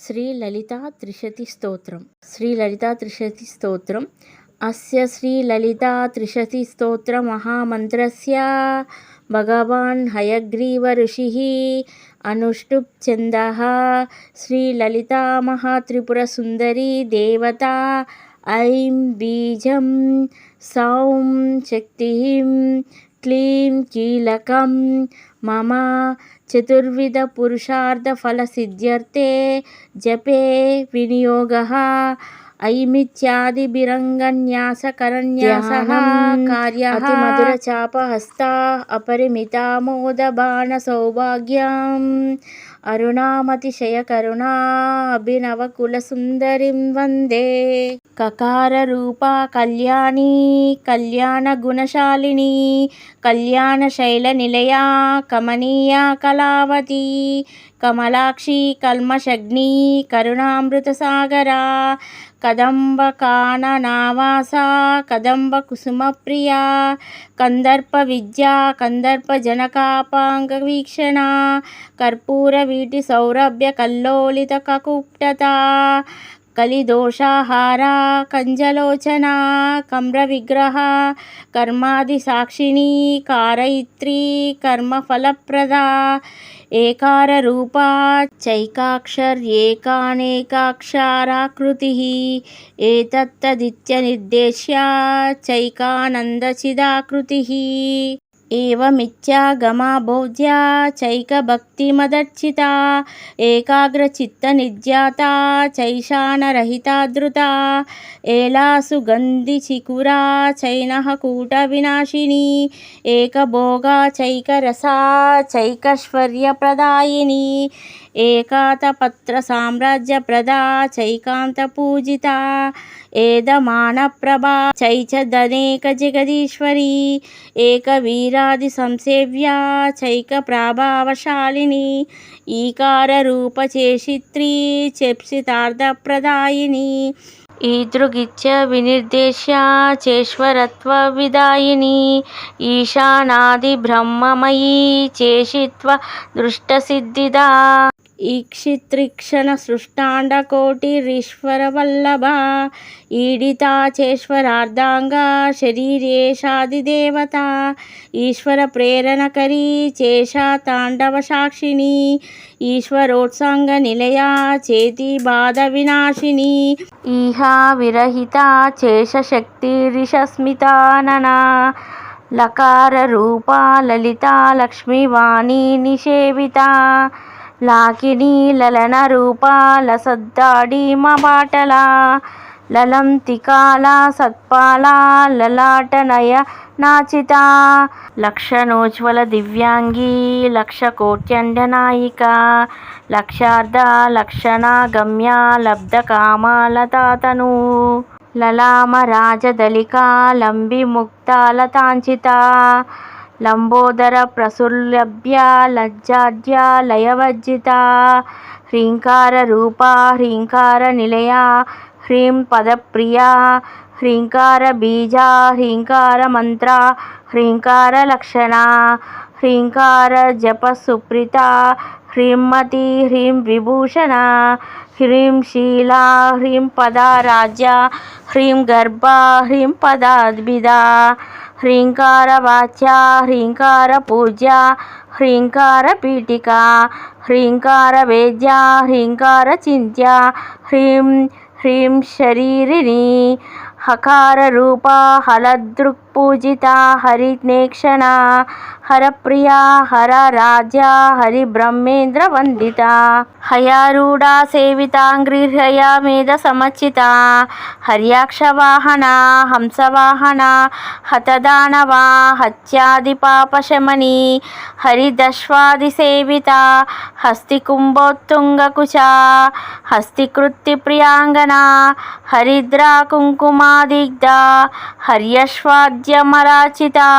శ్రీ లలితా త్రిశతి స్తోత్రం. శ్రీ లలితా త్రిశతి స్తోత్రం. అస్య శ్రీ లలితా త్రిశతి స్తోత్ర మహామంత్రస్య భగవాన్ హయగ్రీవ ఋషిః అనుష్టుప్ ఛందః. శ్రీ లలితా మహాత్రిపుర సుందరీ దేవతా ఐం బీజం సౌం శక్తిం క్లీం కీలకం మమ చతుర్విధ పురుషార్థ ఫల సిద్ధ్యర్థే జపే వినియోగః. ఐమిత్యాది బిరంగన్యాస కరన్యాసః కార్యః అతి మధుర చాపహస్త అపరిమితామోద బాణ సౌభాగ్యం అరుణామతిశయ కరుణా అభినవ కుల సుందరిం వందే. కకార రూపా కళ్యాణి కళ్యాణ గుణశాలిని కళ్యాణ శైల నిలయా కమనీయ కళావతి కమలాక్షి కల్మషగ్ని కరుణామృత సాగరా కదంబ కాననావాస కదంబ కుసుమ ప్రియా కందర్ప విద్యా కందర్ప జనకాపాంగ వీక్షణ కర్పూర వీటి సౌరభ్య కల్లోలిత కకుప్టత కలిదోషాహారా కంజలోచన కమ్ర విగ్రహ కర్మాది సాక్షిణి కారయిత్రీ కర్మఫలప్రదా ఏకార రూపా చైకాక్షర్యేకానేకాక్షరాకృతిః ఏతత్తదిత్య నిర్దేశ్య చైకానందచిదాకృతిః ఏవమిత్యాగమా బోధ్యా చైకభక్తిమదర్చితా ఏకాగ్రచిత్తనిర్జాతా చైశానరహితాధృతా ఏలా సుగంధిచికురా చైనః కూటవినాశినీ ఏకభోగా చైకరసా చైకైశ్వర్యప్రదాయిని ఏకాతపత్ర సామ్రాజ్యప్రదా చైకాంతపూజితా ఏదమానప్రభా చైచదనేక జగదీశ్వరీ ఏకవీరాది సంసేవ్యా చైకప్రాభావశాలిని ఈకార రూపచేషిత్రీ చెప్సితార్థప్రదాయిని ఈదృగిత్య వినిర్దేశ్య చేశ్వరత్వ విదాయిని ఈశానాది బ్రహ్మమయీ చేషిత్వ దృష్టసిద్ధిదా ఈక్షిత్రిక్షణ సృష్టాండకోటిరీశ్వరవల్లభా ఈడితా చేశ్వరార్ధాంగా శరీరేషాదిదేవత ఈశ్వర ప్రేరణకరీ చేషా తాండవ సాక్షిణి ఈశ్వరోత్సాంగ నిలయా చేతి బాధ వినాశిని ఈహా విరహితా చేషశక్తిరిషస్మితాననా లకార రూపా లలితా లక్ష్మీవాణి నిషేవితా లాకిని లలన రూపా లసద్దాడిమబాటలా లలంతికాలా సత్పాలా లలాటనయ నాచితా లక్షణోజ్వల దివ్యాంగీ లక్షకోట్యండనాయికా లక్షార్ధ లక్షణాగమ్యా లబ్ధకామాలతాతను లలామ రాజదలికా లంబిముక్తాలతాంచితా లంబోదర ప్రసుర్లభ్య లజ్జాఢ్య లయవర్జితా హ్రీంకార రూపా హ్రీంకార నిలయా హ్రీం పదప్రియా హ్రీంకార బీజా హ్రీంకార మంత్ర హ్రీంకార లక్షణ హ్రీంకార జప సుప్రీతా హ్రీంమతి హ్రీం విభూషణ హ్రీం శీలా హ్రీం పదా రాజ్య హ్రీం గర్భ హ్రీం పదాద్భిదా హ్రీంకార వాచ్యా హ్రీంకార పూజ్యా హ్రీంకార పీఠికా హ్రీంకార వేద్యా హ్రీంకార చింత్యా హ్రీం హ్రీం శరీరిణి హకార రూపా హలదృక్పూజితా హరినేక్షణ హరప్రియా హర రాజ్యా హరి బ్రహ్మేంద్ర వందితా హయారూఢా సేవితాంగ్రిహయా మేధ సమచ్చితా హర్యాక్షవాహనా హంసవాహనా హతదానవా హత్యాదిపాపశమని హరిదశ్వాది సేవితా హస్తికుంభోత్తుంగకుచా హస్తికృత్తి ప్రియాంగనా హరిద్రా కుంకుమాదిగ్ధా హర్యశ్వాద్యమరాచితా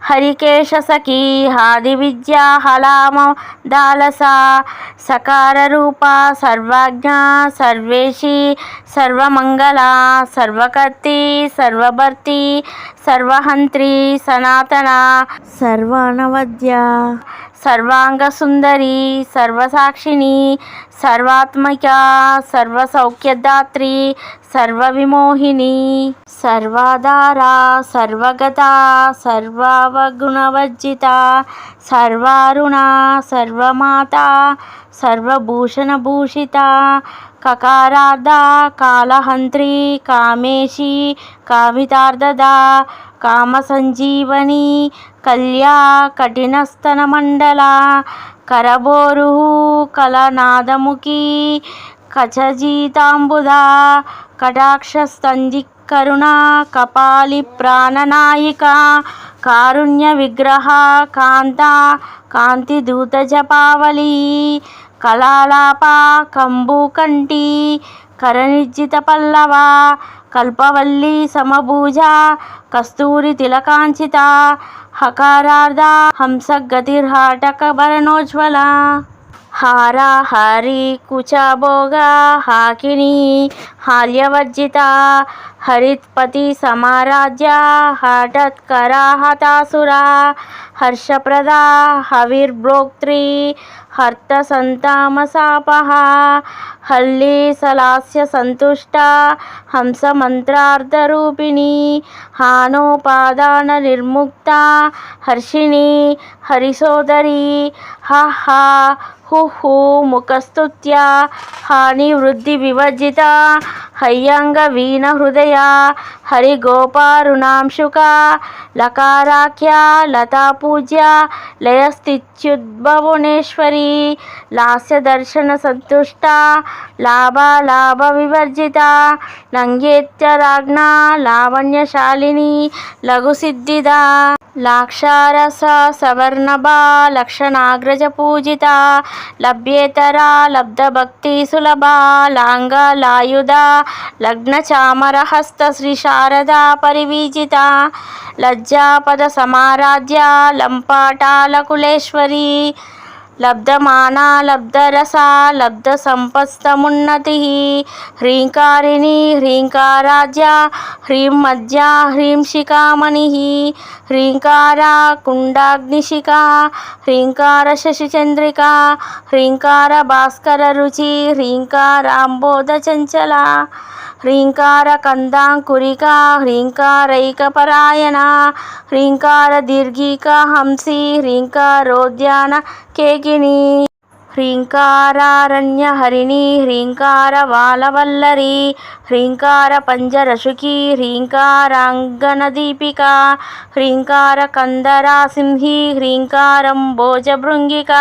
హరికేశ సఖీ హాది విద్యా హలామ దాలసా సకార రూపా సర్వజ్ఞా సర్వేషి సర్వమంగళా సర్వకర్తి సర్వభర్తి సర్వహంత్రి సనాతన సర్వానవద్య సర్వాంగసుందరి సర్వసాక్షిణి సర్వాత్మికా సర్వసౌఖ్యదాత్రి సర్వవిమోహిని సర్వాధారా సర్వగత సర్వగుణవర్జిత సర్వారుణ సర్వమాత సర్వభూషణభూషిత కకారార్ధ కాళహంత్రి కామేశి కామితార్థదా కామసంజీవని కళ్యా కఠినస్తనమండల కరబోరు కలనాదముఖి కచజీతాంబుధా కటాక్షస్తంజికరుణా కపాలి ప్రాణనాయిక కారుణ్య విగ్రహ కాంత కాంతిదూత జపావళి కళాలాప కంబుకంటి కరనిర్జిత పల్లవ కల్పవల్లి సమభుజ కస్తూరి తిలకాంచిత హకారార్ధ హంసగతిర్హాటక భరణోజ్వల హార హరి కుచభోగ హాకిని హాల్యవర్జిత హరిత్పతి సమారాధ్య హఠత్కర హతాసుర హర్షప్రద హవిర్భోక్త్రి హర్త సంతామసాపహ హల్లి సలాస్య సంతుష్ట హంస మంత్రార్థరూపిణి హానోపాదాన నిర్ముక్త హర్షిణి హరిసోదరి హ హు ముఖస్తుత్య హాని వృద్ధి వివర్జిత హయ్యంగ వీణ హృదయ హరిగోపారుణాంశుక లకారాఖ్య లతా పూజ్య లయస్థిత్యుద్భువనేశ్వరి లాస్య దర్శన సంతుష్ట లాభ వివర్జిత నంగేత్యరాజ్ఞ లావణ్యశాలిని లఘుసిద్ధిద లాక్షారస సవర్ణభా లక్షణాగ్రజ పూజిత లభ్యేతరా లబ్ధభక్తి సులభా లాంగలాయుధ లగ్న చామరహస్త శ్రీ శారదా పరివిజిత లజ్జాపద సమారాధ్య లంపాటాలకులేశ్వరి లబ్ధమానా లబ్ధరసా లబ్ధ సంపత్సమున్నతి హ్రీంకారిణి హ్రీంకారాధ్య హ్రీం మధ్య హ్రీం శిఖామణి హ్రీంకార కుండాగ్నిశిఖా హ్రీంకార శశిచంద్రిక హ్రీంకార భాస్కర రుచి హ్రీంకారాంబోధ చంచల హ్రీంకార కందాంకురిక హ్రీంకారైకపరాయణ హ్రీంకార దీర్ఘిక హంసి హ్రీంకారోద్యాన కేకిని హ్రీంకారారణ్య హరిణి హ్రీంకార వాలవల్లరి హ్రీంకార పంజరశుకి హ్రీంకారాంగనదీపిక హ్రీంకార కందరాసింహి హ్రీంకారం భోజభృంగిక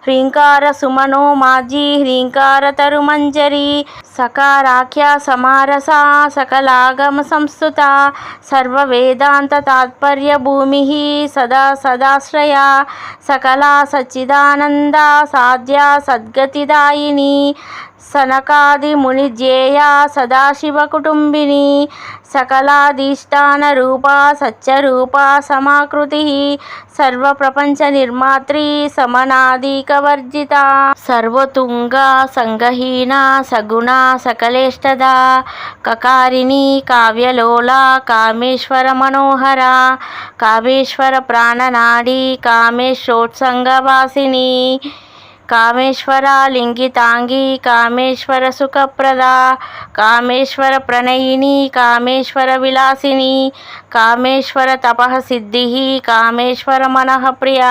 హ్రీంకార సుమనో మాజీ హ్రీంకార తరుమంజరి సకారాఖ్య సమారస సకలాగమ సంస్థుత సర్వవేదాంత తాత్పర్య భూమి సదా సదాశ్రయ సకలా సచ్చిదానంద సాధ్య సద్గతిదాయిని సనకాది మునిజ్యేయ సదాశివ కుటుంబిని సకలాధిష్టాన రూప సత్యరూప సమాకృతి సర్వప్రపంచ నిర్మాత్రి సమనాదికవర్జిత సర్వతుంగ సంగహీన సగుణ సకలేష్టద కకారిణి కావ్యలోల కామేశ్వర మనోహర కామేశ్వర ప్రాణనాడి కామేశ్వరోత్సంగవాసిని కామేశ్వర లింగితాంగి కామేశ్వర సుఖప్రద కామేశ్వర ప్రణయిని కామేశ్వర విలాసిని కామేశ్వర తపః సిద్ధి కామేశ్వర మనః ప్రియ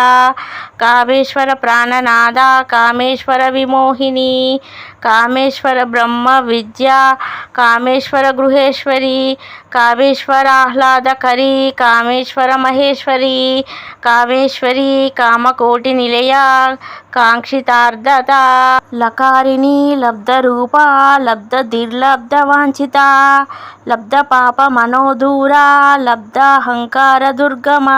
కామేశ్వర ప్రాణనాద కామేశ్వర విమోహిని కామేశ్వర బ్రహ్మ విద్య కామేశ్వర గృహేశ్వరి కామేశ్వర ఆహ్లాదకరి కామేశ్వర మహేశ్వరి కామేశ్వరి కామకోటి నిలయ కాంక్షితార్థత లకారిణి లబ్ధరూప లబ్ధ దుర్లబ్ధ వాంఛిత లబ్ధ పాప మనోదూర లబ్ధ అహంకార దుర్గమ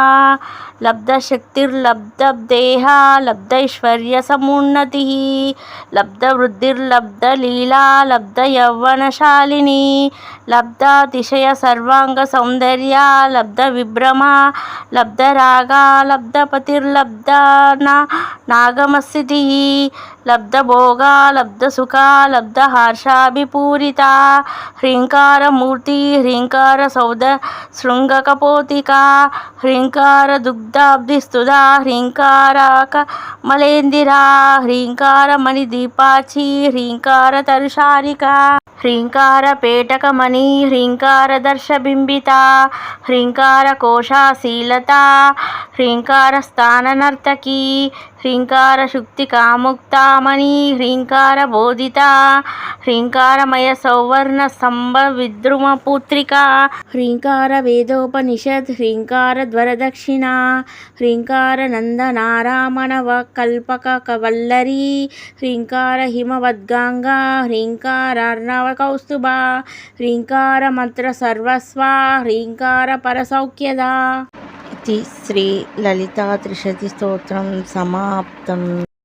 లబ్ధ శక్తిర్లబ్ధ దేహ లబ్ధైశ్వర్య సమున్నతి లబ్ధ వృద్ధిర్లబ్ధ లీలా లబ్ధ యౌవనశాలిని లబ్ధ అతిశయ సర్వాంగ సౌందర్య లబ్ధ విభ్రమ లబ్ధ రాగ లబ్ధ పతిర్లబ్ధ నాగమస్థితి లబ్ధ భోగ లబ్ధ సుఖ లబ్ధ హర్షాభిపూరిత హ్రీంకార మూర్తి హ్రీంకార సౌద శృంగకపోతిక హ్రీంకార దుగ్ధాబ్ధిస్తుద హ్రీంకారక మలేందిరా హ్రీంకార మణిదీపాచి హ్రీంకార తరుషారిక హ్రీంకార పేటకమణి హ్రీంకార దర్శబింబిత హ్రీంకార కోశాశీలత హ్రీంకార స్థాన నర్తకి హ్రీంకార శుక్తి కాముక్తామణి హ్రీంకార బోధిత హ్రీంకారమయ సౌవర్ణ స్తంభ విద్రుమ పుత్రిక హ్రీంకార వేదోపనిషత్ హ్రీంకార ధ్వరదక్షిణ హ్రీంకార నందనారామణవ కల్పక కవల్లరి హ్రీంకార హిమవద్గాంగ హ్రీంకారార్ణవ కౌస్తుభ హ్రీంకార మంత్ర సర్వస్వ హ్రీంకార పరసౌఖ్యద. శ్రీ లలితా త్రిశతి స్తోత్రం సమాప్తం.